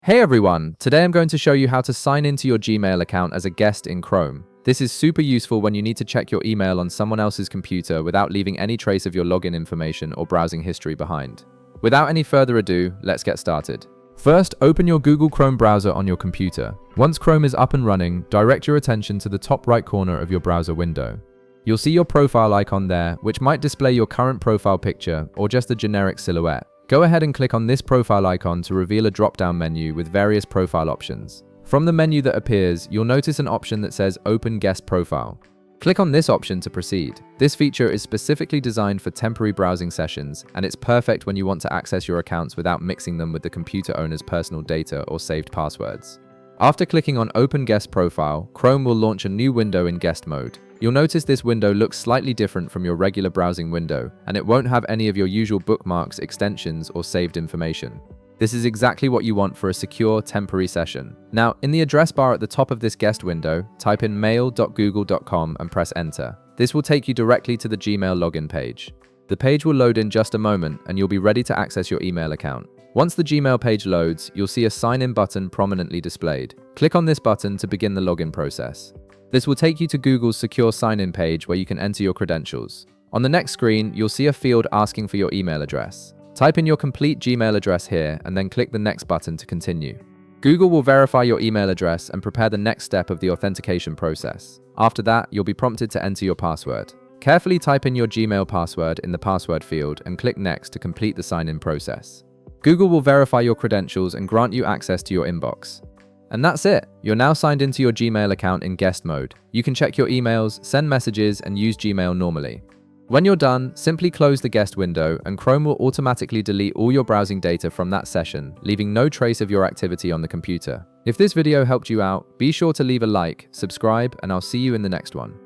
Hey everyone, today I'm going to show you how to sign into your Gmail account as a guest in Chrome. This is super useful when you need to check your email on someone else's computer without leaving any trace of your login information or browsing history behind. Without any further ado, let's get started. First, open your Google Chrome browser on your computer. Once Chrome is up and running, direct your attention to the top right corner of your browser window. You'll see your profile icon there, which might display your current profile picture or just a generic silhouette. Go ahead and click on this profile icon to reveal a drop-down menu with various profile options. From the menu that appears, you'll notice an option that says Open Guest Profile. Click on this option to proceed. This feature is specifically designed for temporary browsing sessions, and it's perfect when you want to access your accounts without mixing them with the computer owner's personal data or saved passwords. After clicking on Open Guest Profile, Chrome will launch a new window in guest mode. You'll notice this window looks slightly different from your regular browsing window, and it won't have any of your usual bookmarks, extensions, or saved information. This is exactly what you want for a secure, temporary session. Now, in the address bar at the top of this guest window, type in mail.google.com and press enter. This will take you directly to the Gmail login page. The page will load in just a moment, and you'll be ready to access your email account. Once the Gmail page loads, you'll see a sign-in button prominently displayed. Click on this button to begin the login process. This will take you to Google's secure sign-in page where you can enter your credentials. On the next screen, you'll see a field asking for your email address. Type in your complete Gmail address here and then click the next button to continue. Google will verify your email address and prepare the next step of the authentication process. After that, you'll be prompted to enter your password. Carefully type in your Gmail password in the password field and click Next to complete the sign-in process. Google will verify your credentials and grant you access to your inbox. And that's it. You're now signed into your Gmail account in guest mode. You can check your emails, send messages, and use Gmail normally. When you're done, simply close the guest window and Chrome will automatically delete all your browsing data from that session, leaving no trace of your activity on the computer. If this video helped you out, be sure to leave a like, subscribe, and I'll see you in the next one.